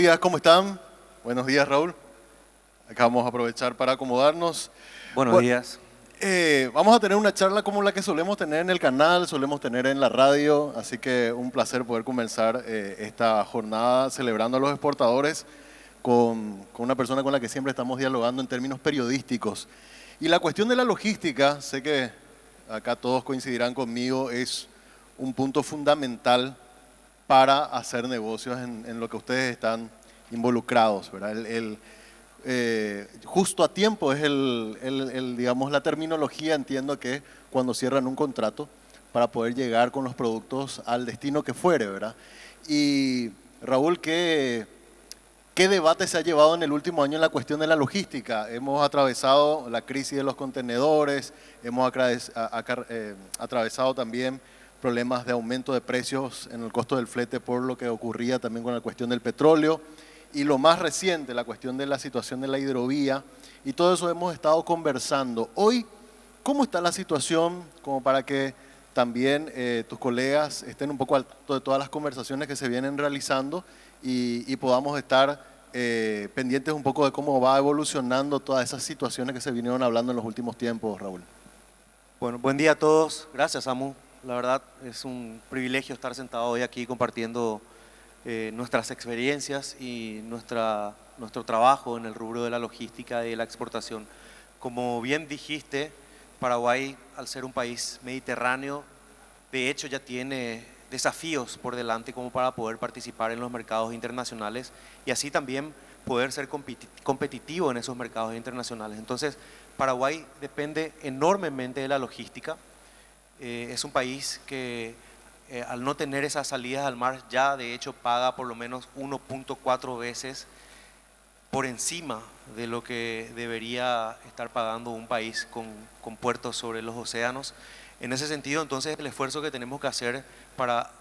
días, ¿cómo están? Buenos días, Raúl. Acá vamos a aprovechar para acomodarnos. Buenos Bueno, días. vamos a tener una charla como la que solemos tener en el canal, solemos tener en la radio, así que un placer poder comenzar esta jornada celebrando a los exportadores con una persona con la que siempre estamos dialogando en términos periodísticos. Y la cuestión de la logística, sé que acá todos coincidirán conmigo, es un punto fundamental para hacer negocios en lo que ustedes están involucrados, ¿verdad? Justo a tiempo es digamos, la terminología, entiendo que cuando cierran un contrato para poder llegar con los productos al destino que fuere, ¿verdad? Y Raúl, ¿qué debate se ha llevado en el último año en la cuestión de la logística? Hemos atravesado la crisis de los contenedores, hemos atravesado también problemas de aumento de precios en el costo del flete por lo que ocurría también con la cuestión del petróleo y lo más reciente, la cuestión de la situación de la hidrovía, y todo eso hemos estado conversando. Hoy, ¿cómo está la situación como para que también tus colegas estén un poco al tanto de todas las conversaciones que se vienen realizando y podamos estar pendientes un poco de cómo va evolucionando todas esas situaciones que se vinieron hablando en los últimos tiempos, Raúl? Bueno, buen día a todos. Gracias, Samu. La verdad es un privilegio estar sentado hoy aquí compartiendo nuestras experiencias y nuestro trabajo en el rubro de la logística y de la exportación. Como bien dijiste, Paraguay, al ser un país mediterráneo, de hecho ya tiene desafíos por delante como para poder participar en los mercados internacionales y así también poder ser competitivo en esos mercados internacionales. Entonces, Paraguay depende enormemente de la logística. Es un país que al no tener esas salidas al mar ya de hecho paga por lo menos 1.4 veces por encima de lo que debería estar pagando un país con puertos sobre los océanos. En ese sentido, entonces, el esfuerzo que tenemos que hacer para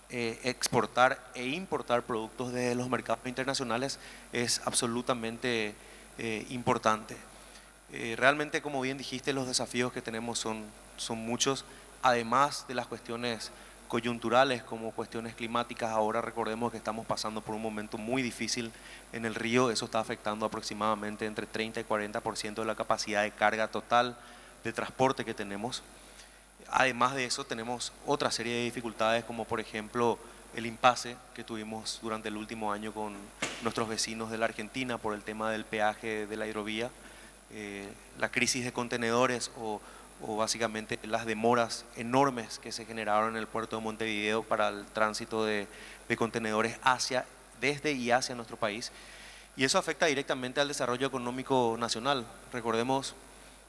exportar e importar productos desde los mercados internacionales es absolutamente importante. Realmente, como bien dijiste, los desafíos que tenemos son muchos, además de las cuestiones coyunturales como cuestiones climáticas. Ahora recordemos que estamos pasando por un momento muy difícil en el río. Eso está afectando aproximadamente entre 30 y 40% de la capacidad de carga total de transporte que tenemos. Además de eso, tenemos otra serie de dificultades, como por ejemplo el impasse que tuvimos durante el último año con nuestros vecinos de la Argentina por el tema del peaje de la hidrovía, la crisis de contenedores o básicamente las demoras enormes que se generaron en el puerto de Montevideo para el tránsito de contenedores desde y hacia nuestro país. Y eso afecta directamente al desarrollo económico nacional. Recordemos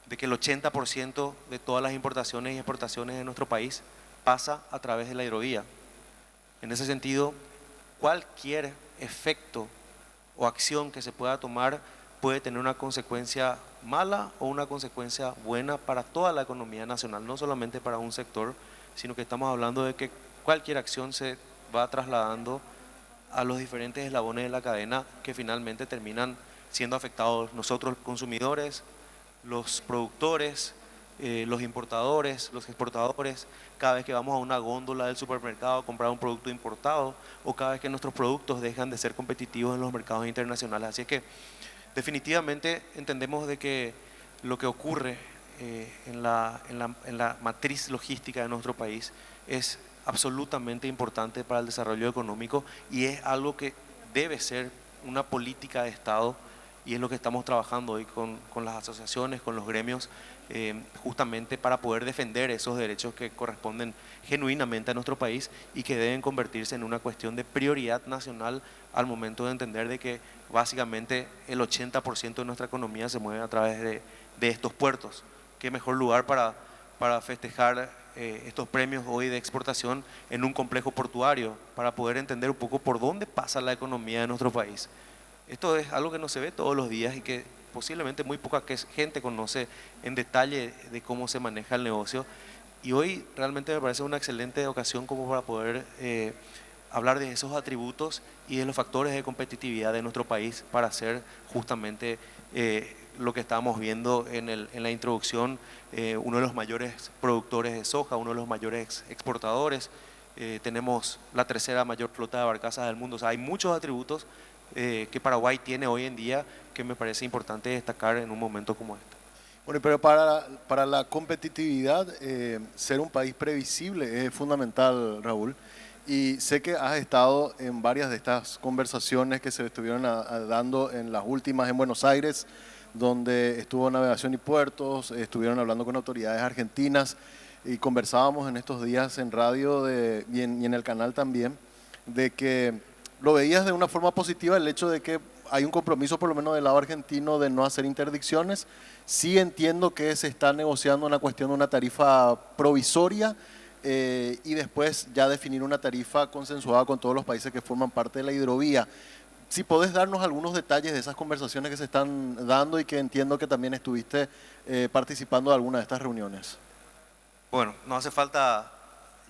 de que el 80% de todas las importaciones y exportaciones de nuestro país pasa a través de la hidrovía. En ese sentido, cualquier efecto o acción que se pueda tomar puede tener una consecuencia mala o una consecuencia buena para toda la economía nacional, no solamente para un sector, sino que estamos hablando de que cualquier acción se va trasladando a los diferentes eslabones de la cadena que finalmente terminan siendo afectados nosotros los consumidores, los productores, los importadores, los exportadores, cada vez que vamos a una góndola del supermercado a comprar un producto importado o cada vez que nuestros productos dejan de ser competitivos en los mercados internacionales. Así es que definitivamente entendemos de que lo que ocurre en la matriz logística de nuestro país es absolutamente importante para el desarrollo económico y es algo que debe ser una política de Estado, y es lo que estamos trabajando hoy con las asociaciones, con los gremios, justamente para poder defender esos derechos que corresponden genuinamente a nuestro país y que deben convertirse en una cuestión de prioridad nacional al momento de entender de que básicamente el 80% de nuestra economía se mueve a través de estos puertos. Qué mejor lugar para festejar estos premios hoy de exportación en un complejo portuario, para poder entender un poco por dónde pasa la economía de nuestro país. Esto es algo que no se ve todos los días y que posiblemente muy poca gente conoce en detalle de cómo se maneja el negocio. Y hoy realmente me parece una excelente ocasión como para poder hablar de esos atributos y de los factores de competitividad de nuestro país para hacer justamente lo que estábamos viendo en la introducción, uno de los mayores productores de soja, uno de los mayores exportadores, tenemos la tercera mayor flota de barcazas del mundo. O sea, hay muchos atributos que Paraguay tiene hoy en día, que me parece importante destacar en un momento como este. Bueno, pero para la competitividad, ser un país previsible es fundamental, Raúl. Y sé que has estado en varias de estas conversaciones que se estuvieron dando en las últimas en Buenos Aires, donde estuvo Navegación y Puertos, estuvieron hablando con autoridades argentinas y conversábamos en estos días en radio y en el canal también, de que lo veías de una forma positiva el hecho de que hay un compromiso por lo menos del lado argentino de no hacer interdicciones. Sí entiendo que se está negociando una cuestión de una tarifa provisoria y después ya definir una tarifa consensuada con todos los países que forman parte de la hidrovía. Si podés darnos algunos detalles de esas conversaciones que se están dando y que entiendo que también estuviste participando de alguna de estas reuniones. Bueno, no hace falta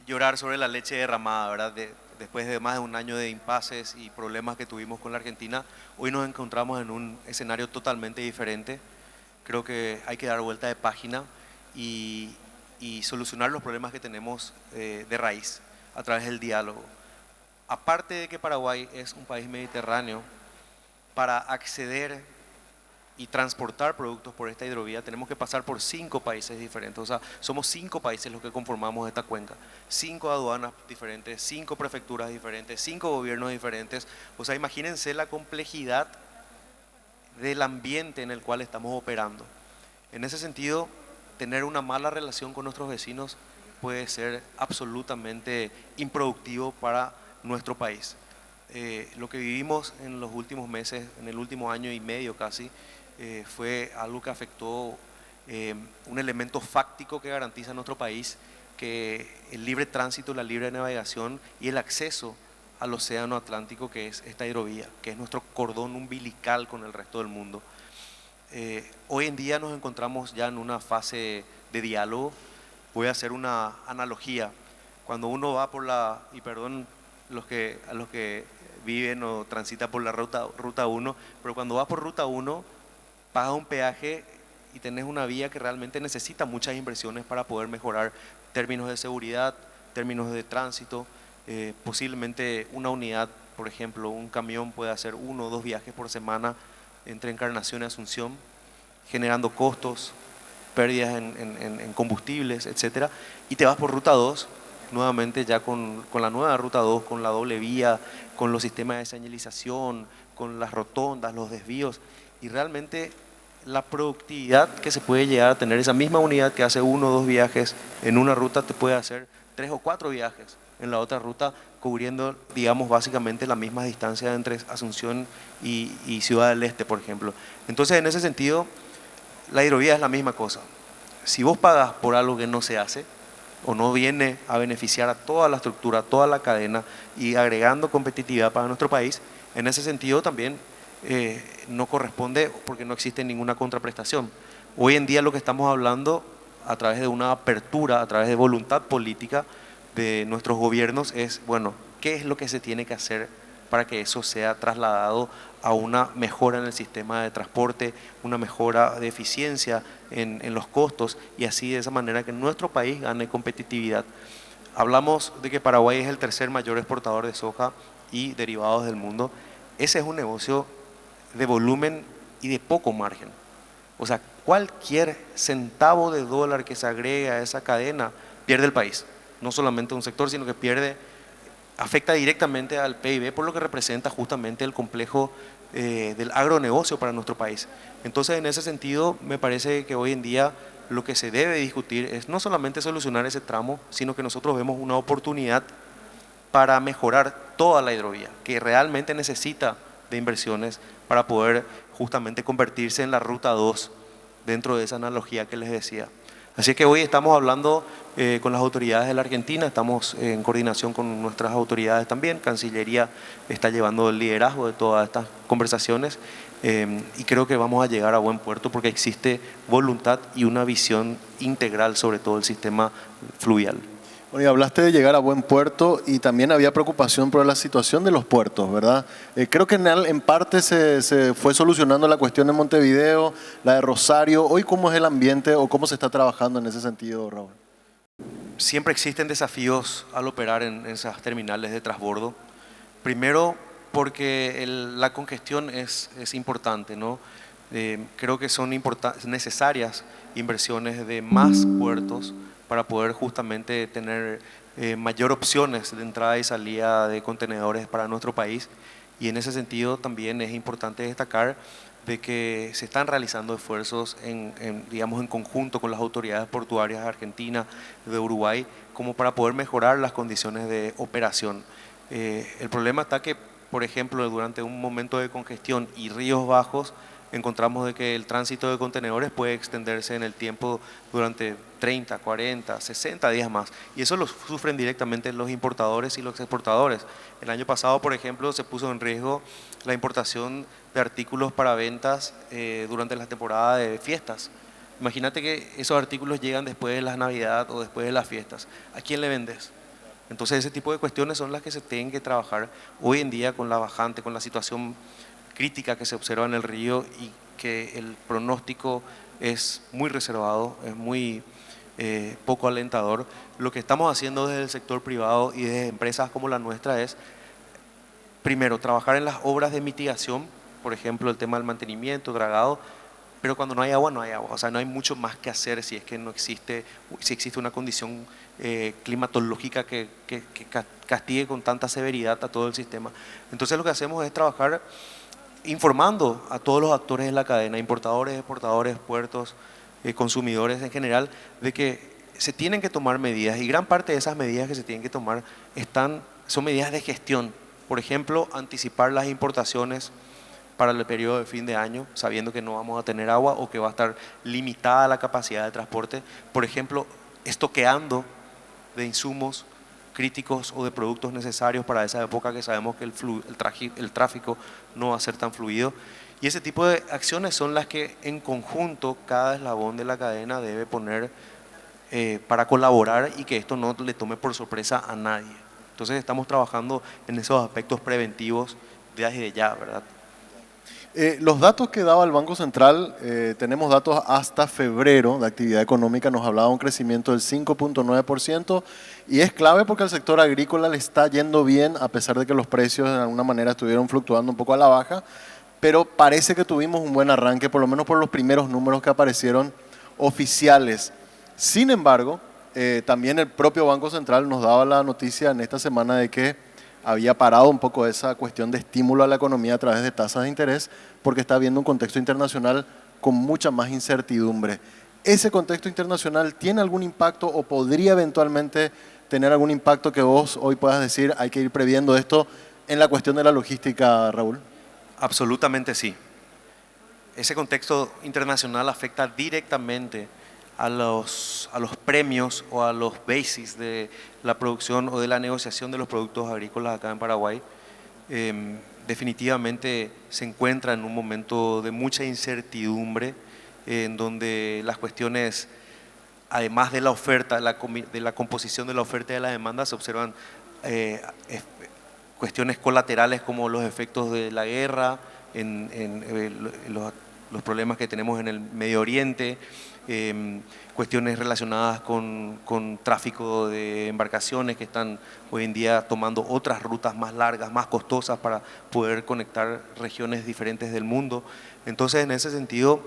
llorar sobre la leche derramada, ¿verdad? Después de más de un año de impases y problemas que tuvimos con la Argentina, hoy nos encontramos en un escenario totalmente diferente. Creo que hay que dar vuelta de página y solucionar los problemas que tenemos de raíz a través del diálogo. Aparte de que Paraguay es un país mediterráneo, para acceder y transportar productos por esta hidrovía tenemos que pasar por 5 países diferentes. O sea, somos 5 países los que conformamos esta cuenca. 5 aduanas diferentes, 5 prefecturas diferentes, 5 gobiernos diferentes. O sea, imagínense la complejidad del ambiente en el cual estamos operando. En ese sentido, tener una mala relación con nuestros vecinos puede ser absolutamente improductivo para nuestro país. Lo que vivimos en los últimos meses, en el último año y medio casi, fue algo que afectó un elemento fáctico que garantiza a nuestro país, que el libre tránsito, la libre navegación y el acceso al océano Atlántico, que es esta hidrovía, que es nuestro cordón umbilical con el resto del mundo. Hoy en día nos encontramos ya en una fase de diálogo. Voy a hacer una analogía. Cuando uno va por y perdón a los que viven o transitan por la ruta 1, pero cuando vas por ruta 1, pagas un peaje y tenés una vía que realmente necesita muchas inversiones para poder mejorar términos de seguridad, términos de tránsito. Posiblemente una unidad, por ejemplo, un camión puede hacer 1 o 2 viajes por semana entre Encarnación y Asunción, generando costos, pérdidas en combustibles, etcétera. Y te vas por ruta 2, nuevamente ya con la nueva ruta 2, con la doble vía, con los sistemas de señalización, con las rotondas, los desvíos, y realmente la productividad que se puede llegar a tener, esa misma unidad que hace 1 o 2 viajes en una ruta, te puede hacer 3 o 4 viajes en la otra ruta, cubriendo, digamos, básicamente la misma distancia entre Asunción y Ciudad del Este, por ejemplo. Entonces, en ese sentido, la hidrovía es la misma cosa. Si vos pagas por algo que no se hace, o no viene a beneficiar a toda la estructura, a toda la cadena, y agregando competitividad para nuestro país, en ese sentido también no corresponde, porque no existe ninguna contraprestación. Hoy en día lo que estamos hablando, a través de una apertura, a través de voluntad política de nuestros gobiernos, es, bueno, ¿qué es lo que se tiene que hacer para que eso sea trasladado a una mejora en el sistema de transporte, una mejora de eficiencia en los costos, y así de esa manera que nuestro país gane competitividad? Hablamos de que Paraguay es el tercer mayor exportador de soja y derivados del mundo. Ese es un negocio de volumen y de poco margen. O sea, cualquier centavo de dólar que se agregue a esa cadena pierde el país. No solamente un sector, sino que afecta directamente al PIB, por lo que representa justamente el complejo del agronegocio para nuestro país. Entonces, en ese sentido, me parece que hoy en día lo que se debe discutir es no solamente solucionar ese tramo, sino que nosotros vemos una oportunidad para mejorar toda la hidrovía, que realmente necesita de inversiones para poder justamente convertirse en la ruta 2 dentro de esa analogía que les decía. Así que hoy estamos hablando con las autoridades de la Argentina, estamos en coordinación con nuestras autoridades también. Cancillería está llevando el liderazgo de todas estas conversaciones y creo que vamos a llegar a buen puerto porque existe voluntad y una visión integral sobre todo el sistema fluvial. Bueno, y hablaste de llegar a buen puerto y también había preocupación por la situación de los puertos, ¿verdad? Creo que en parte se fue solucionando la cuestión de Montevideo, la de Rosario. Hoy, ¿cómo es el ambiente o cómo se está trabajando en ese sentido, Raúl? Siempre existen desafíos al operar en esas terminales de transbordo. Primero, porque la congestión es importante, ¿no? Creo que son necesarias inversiones de más puertos para poder justamente tener mayor opciones de entrada y salida de contenedores para nuestro país. Y en ese sentido también es importante destacar de que se están realizando esfuerzos digamos, en conjunto con las autoridades portuarias de Argentina, de Uruguay, como para poder mejorar las condiciones de operación. El problema está que, por ejemplo, durante un momento de congestión y ríos bajos, encontramos de que el tránsito de contenedores puede extenderse en el tiempo durante 30, 40, 60 días más. Y eso lo sufren directamente los importadores y los exportadores. El año pasado, por ejemplo, se puso en riesgo la importación de artículos para ventas durante la temporada de fiestas. Imagínate que esos artículos llegan después de la Navidad o después de las fiestas. ¿A quién le vendes? Entonces ese tipo de cuestiones son las que se tienen que trabajar hoy en día con la bajante, con la situación crítica que se observa en el río y que el pronóstico es muy reservado, es muy poco alentador. Lo que estamos haciendo desde el sector privado y desde empresas como la nuestra es, primero, trabajar en las obras de mitigación, por ejemplo, el tema del mantenimiento, dragado, pero cuando no hay agua, no hay agua. O sea, no hay mucho más que hacer si es que no existe, si existe una condición climatológica que castigue con tanta severidad a todo el sistema. Entonces lo que hacemos es trabajar informando a todos los actores de la cadena, importadores, exportadores, puertos, consumidores en general, de que se tienen que tomar medidas, y gran parte de esas medidas que se tienen que tomar son medidas de gestión. Por ejemplo, anticipar las importaciones para el periodo de fin de año, sabiendo que no vamos a tener agua o que va a estar limitada la capacidad de transporte. Por ejemplo, estoqueando de insumos críticos o de productos necesarios para esa época que sabemos que el tráfico no va a ser tan fluido. Y ese tipo de acciones son las que en conjunto cada eslabón de la cadena debe poner para colaborar y que esto no le tome por sorpresa a nadie. Entonces estamos trabajando en esos aspectos preventivos desde ya, ¿verdad? Los datos que daba el Banco Central, tenemos datos hasta febrero de actividad económica, nos hablaba de un crecimiento del 5,9% y es clave porque al sector agrícola le está yendo bien a pesar de que los precios de alguna manera estuvieron fluctuando un poco a la baja, pero parece que tuvimos un buen arranque, por lo menos por los primeros números que aparecieron oficiales. Sin embargo, también el propio Banco Central nos daba la noticia en esta semana de que había parado un poco esa cuestión de estímulo a la economía a través de tasas de interés porque está habiendo un contexto internacional con mucha más incertidumbre. ¿Ese contexto internacional tiene algún impacto o podría eventualmente tener algún impacto que vos hoy puedas decir hay que ir previendo esto en la cuestión de la logística, Raúl? Absolutamente sí. Ese contexto internacional afecta directamente a los premios o a los bases de la producción o de la negociación de los productos agrícolas acá en Paraguay. Definitivamente se encuentra en un momento de mucha incertidumbre, en donde las cuestiones, además de la oferta, de la composición de la oferta y de la demanda, se observan cuestiones colaterales como los efectos de la guerra, los problemas que tenemos en el Medio Oriente, cuestiones relacionadas con tráfico de embarcaciones que están hoy en día tomando otras rutas más largas, más costosas para poder conectar regiones diferentes del mundo. Entonces, en ese sentido,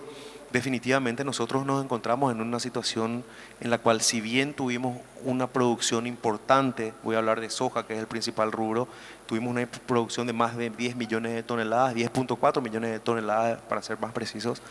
definitivamente nosotros nos encontramos en una situación en la cual, si bien tuvimos una producción importante, voy a hablar de soja, que es el principal rubro, tuvimos una producción de más de 10 millones de toneladas, 10,4 millones de toneladas para ser más precisos.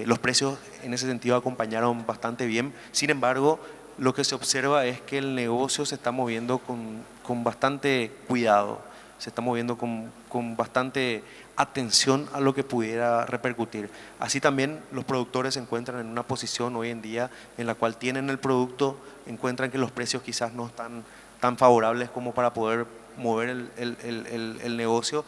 Los precios en ese sentido acompañaron bastante bien. Sin embargo, lo que se observa es que el negocio se está moviendo con bastante cuidado, se está moviendo con bastante atención a lo que pudiera repercutir. Así también los productores se encuentran en una posición hoy en día en la cual tienen el producto, encuentran que los precios quizás no están tan favorables como para poder mover el negocio,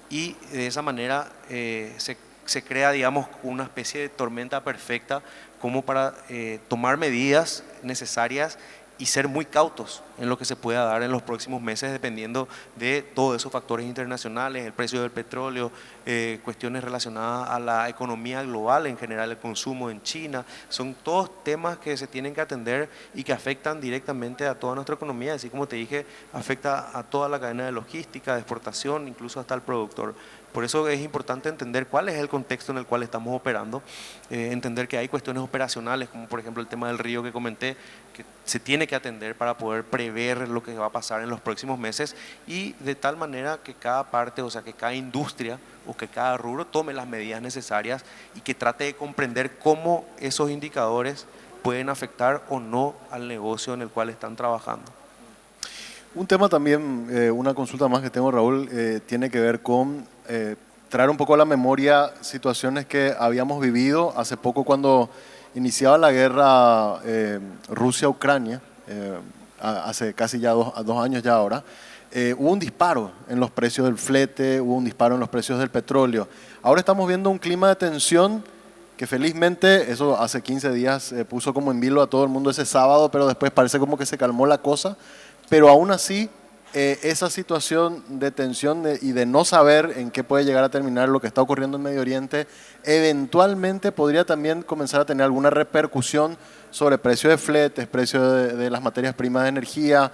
y de esa manera se crea, digamos, una especie de tormenta perfecta como para tomar medidas necesarias y ser muy cautos en lo que se pueda dar en los próximos meses, dependiendo de todos esos factores internacionales, el precio del petróleo, cuestiones relacionadas a la economía global en general, el consumo en China. Son todos temas que se tienen que atender y que afectan directamente a toda nuestra economía, así como te dije, afecta a toda la cadena de logística, de exportación, incluso hasta el productor. Por eso es importante entender cuál es el contexto en el cual estamos operando, entender que hay cuestiones operacionales, como por ejemplo el tema del río que comenté, que se tiene que atender para poder prever lo que va a pasar en los próximos meses, y de tal manera que cada parte, o sea, que cada industria o que cada rubro tome las medidas necesarias y que trate de comprender cómo esos indicadores pueden afectar o no al negocio en el cual están trabajando. Un tema también, una consulta más que tengo, Raúl, tiene que ver con traer un poco a la memoria situaciones que habíamos vivido hace poco cuando iniciaba la guerra Rusia-Ucrania, hace casi ya dos años ya ahora. Hubo un disparo en los precios del flete, hubo un disparo en los precios del petróleo. Ahora estamos viendo un clima de tensión que felizmente, eso hace 15 días puso como en vilo a todo el mundo ese sábado, pero después parece como que se calmó la cosa. Pero aún así, esa situación de tensión y de no saber en qué puede llegar a terminar lo que está ocurriendo en Medio Oriente, eventualmente podría también comenzar a tener alguna repercusión sobre precio de fletes, precio de las materias primas de energía.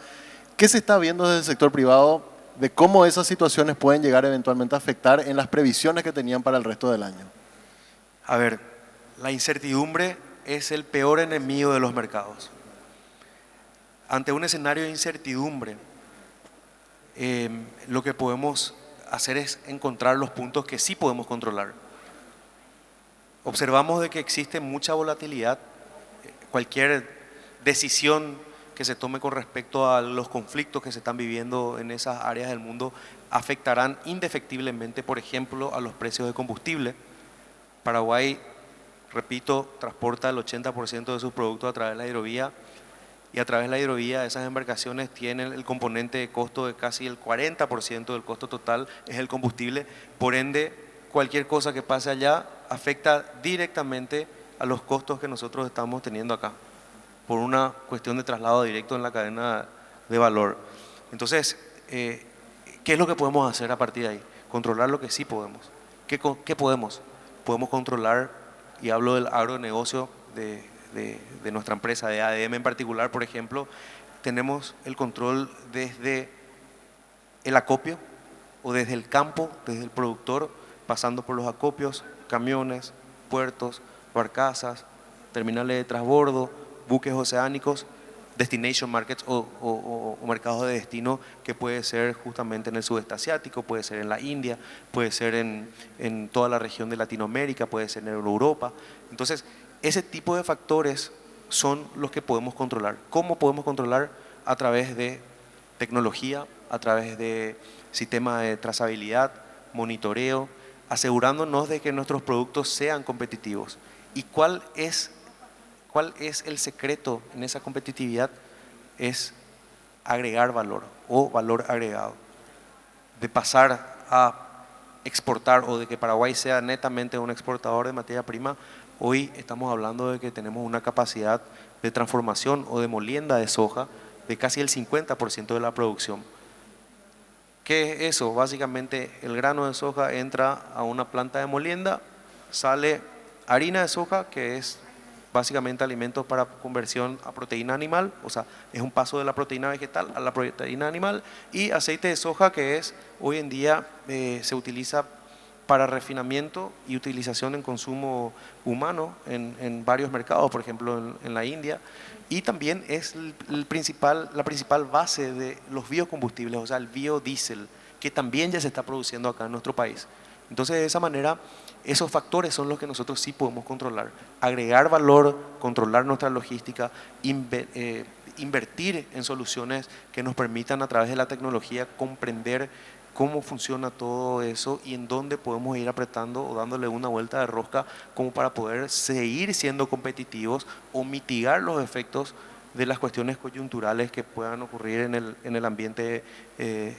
¿Qué se está viendo desde el sector privado de cómo esas situaciones pueden llegar eventualmente a afectar en las previsiones que tenían para el resto del año? A ver, la incertidumbre es el peor enemigo de los mercados. Ante un escenario de incertidumbre, lo que podemos hacer es encontrar los puntos que sí podemos controlar. Observamos de que existe mucha volatilidad. Cualquier decisión que se tome con respecto a los conflictos que se están viviendo en esas áreas del mundo afectarán indefectiblemente, por ejemplo, a los precios de combustible. Paraguay, repito, transporta el 80% de sus productos a través de la hidrovía, y a través de la hidrovía esas embarcaciones tienen el componente de costo de casi el 40% del costo total es el combustible. Por ende, cualquier cosa que pase allá afecta directamente a los costos que nosotros estamos teniendo acá, por una cuestión de traslado directo en la cadena de valor. Entonces, ¿qué es lo que podemos hacer a partir de ahí? Controlar lo que sí podemos. ¿Qué podemos? Podemos controlar, y hablo del agronegocio de nuestra empresa, de ADM en particular, por ejemplo, tenemos el control desde el acopio o desde el campo, desde el productor, pasando por los acopios, camiones, puertos, barcazas, terminales de transbordo, buques oceánicos, destination markets o mercados de destino, que puede ser justamente en el sudeste asiático, puede ser en la India, puede ser en toda la región de Latinoamérica, puede ser en Europa. Entonces, ese tipo de factores son los que podemos controlar. ¿Cómo podemos controlar? A través de tecnología, a través de sistemas de trazabilidad, monitoreo, asegurándonos de que nuestros productos sean competitivos. ¿Y cuál es el secreto en esa competitividad? Es agregar valor o valor agregado. De pasar a exportar, o de que Paraguay sea netamente un exportador de materia prima, hoy estamos hablando de que tenemos una capacidad de transformación o de molienda de soja de casi el 50% de la producción. ¿Qué es eso? Básicamente el grano de soja entra a una planta de molienda, sale harina de soja, que es básicamente alimentos para conversión a proteína animal, o sea, es un paso de la proteína vegetal a la proteína animal, y aceite de soja, que es hoy en día se utiliza para refinamiento y utilización en consumo humano en varios mercados, por ejemplo en la India, y también es la principal base de los biocombustibles, o sea, el biodiesel, que también ya se está produciendo acá en nuestro país. Entonces, de esa manera, esos factores son los que nosotros sí podemos controlar. Agregar valor, controlar nuestra logística, invertir en soluciones que nos permitan a través de la tecnología comprender cómo funciona todo eso y en dónde podemos ir apretando o dándole una vuelta de rosca como para poder seguir siendo competitivos o mitigar los efectos de las cuestiones coyunturales que puedan ocurrir en el ambiente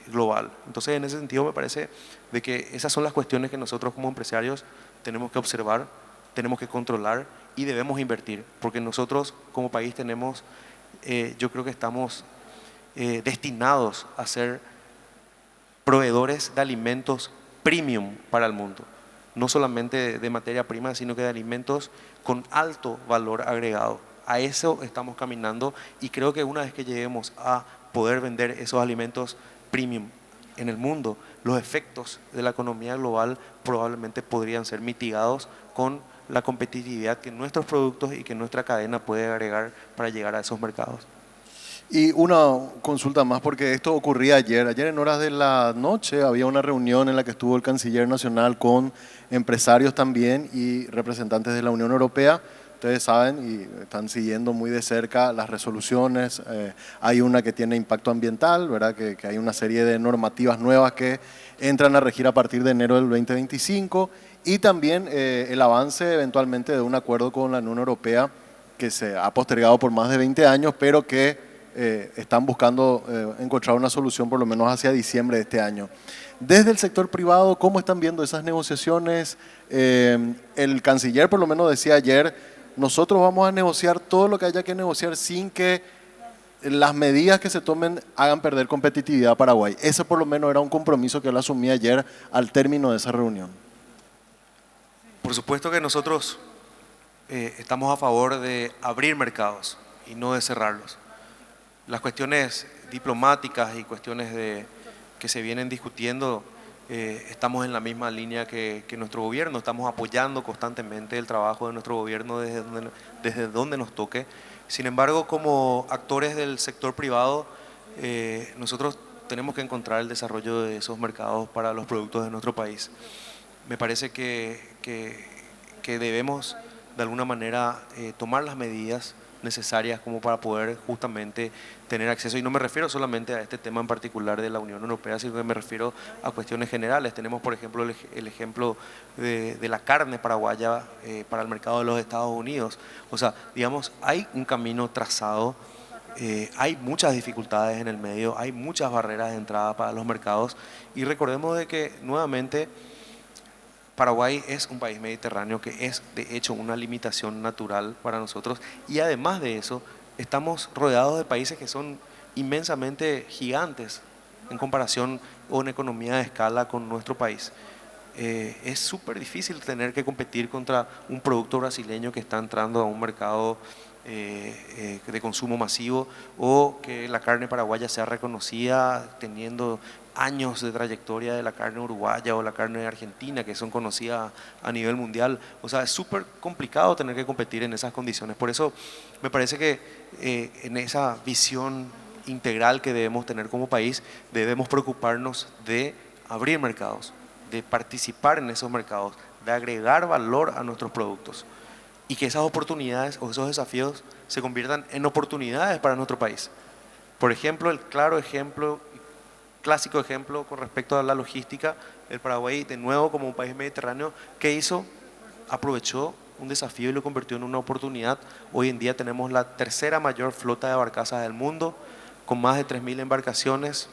global. Entonces, en ese sentido, me parece de que esas son las cuestiones que nosotros como empresarios tenemos que observar, tenemos que controlar y debemos invertir, porque nosotros como país tenemos, yo creo que estamos destinados a ser proveedores de alimentos premium para el mundo. No solamente de materia prima, sino que de alimentos con alto valor agregado. A eso estamos caminando y creo que una vez que lleguemos a poder vender esos alimentos premium en el mundo, los efectos de la economía global probablemente podrían ser mitigados con la competitividad que nuestros productos y que nuestra cadena puede agregar para llegar a esos mercados. Y una consulta más, porque esto ocurría ayer. Ayer en horas de la noche había una reunión en la que estuvo el canciller nacional con empresarios también y representantes de la Unión Europea. Ustedes saben y están siguiendo muy de cerca las resoluciones. Hay una que tiene impacto ambiental, ¿verdad? Que hay una serie de normativas nuevas que entran a regir a partir de enero del 2025 y también el avance eventualmente de un acuerdo con la Unión Europea que se ha postergado por más de 20 años, pero que están buscando encontrar una solución por lo menos hacia diciembre de este año. Desde el sector privado, ¿cómo están viendo esas negociaciones? El canciller por lo menos decía ayer, nosotros vamos a negociar todo lo que haya que negociar sin que las medidas que se tomen hagan perder competitividad a Paraguay. Ese por lo menos era un compromiso que él asumía ayer al término de esa reunión. Por supuesto que nosotros estamos a favor de abrir mercados y no de cerrarlos. Las cuestiones diplomáticas y cuestiones que se vienen discutiendo, estamos en la misma línea que nuestro gobierno, estamos apoyando constantemente el trabajo de nuestro gobierno desde donde nos toque. Sin embargo, como actores del sector privado, nosotros tenemos que encontrar el desarrollo de esos mercados para los productos de nuestro país. Me parece que debemos de alguna manera tomar las medidas necesarias como para poder justamente tener acceso, y no me refiero solamente a este tema en particular de la Unión Europea, sino que me refiero a cuestiones generales. Tenemos, por ejemplo, el ejemplo de la carne paraguaya para el mercado de los Estados Unidos. O sea, digamos, hay un camino trazado, hay muchas dificultades en el medio, hay muchas barreras de entrada para los mercados, y recordemos de que nuevamente Paraguay es un país mediterráneo que es de hecho una limitación natural para nosotros, y además de eso estamos rodeados de países que son inmensamente gigantes en comparación o en economía de escala con nuestro país. Es súper difícil tener que competir contra un producto brasileño que está entrando a un mercado de consumo masivo, o que la carne paraguaya sea reconocida teniendo años de trayectoria de la carne uruguaya o la carne argentina, que son conocidas a nivel mundial. O sea, es súper complicado tener que competir en esas condiciones. Por eso me parece que en esa visión integral que debemos tener como país, debemos preocuparnos de abrir mercados, de participar en esos mercados, de agregar valor a nuestros productos, y que esas oportunidades o esos desafíos se conviertan en oportunidades para nuestro país. Por ejemplo, el clásico ejemplo con respecto a la logística, el Paraguay, de nuevo como un país mediterráneo, ¿qué hizo? Aprovechó un desafío y lo convirtió en una oportunidad. Hoy en día tenemos la tercera mayor flota de barcazas del mundo, con más de 3.000 embarcaciones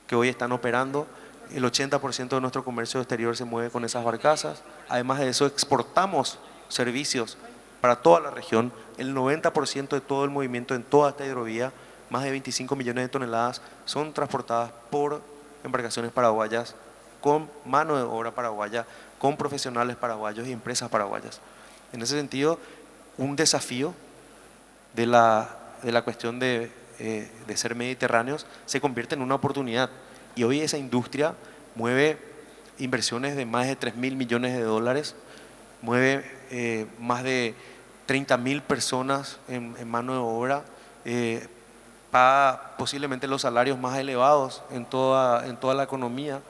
que hoy están operando. El 80% de nuestro comercio exterior se mueve con esas barcazas. Además de eso, exportamos servicios para toda la región. El 90% de todo el movimiento en toda esta hidrovía, más de 25 millones de toneladas, son transportadas por embarcaciones paraguayas, con mano de obra paraguaya, con profesionales paraguayos y empresas paraguayas. En ese sentido, un desafío de la cuestión de ser mediterráneos se convierte en una oportunidad, y hoy esa industria mueve inversiones de más de 3.000 millones de dólares, mueve más de 30.000 personas en mano de obra, paga posiblemente los salarios más elevados en toda la economía.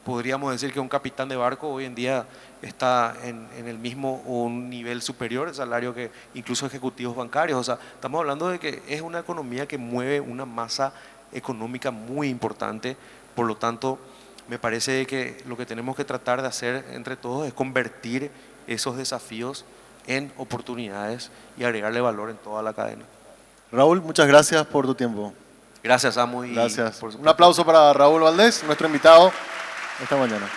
Podríamos decir que un capitán de barco hoy en día está en el mismo o un nivel superior de salario que incluso ejecutivos bancarios. O sea, estamos hablando de que es una economía que mueve una masa económica muy importante. Por lo tanto, me parece que lo que tenemos que tratar de hacer entre todos es convertir esos desafíos en oportunidades y agregarle valor en toda la cadena. Raúl, muchas gracias por tu tiempo. Gracias, Amo. Gracias. Un aplauso para Raúl Valdés, nuestro invitado esta mañana.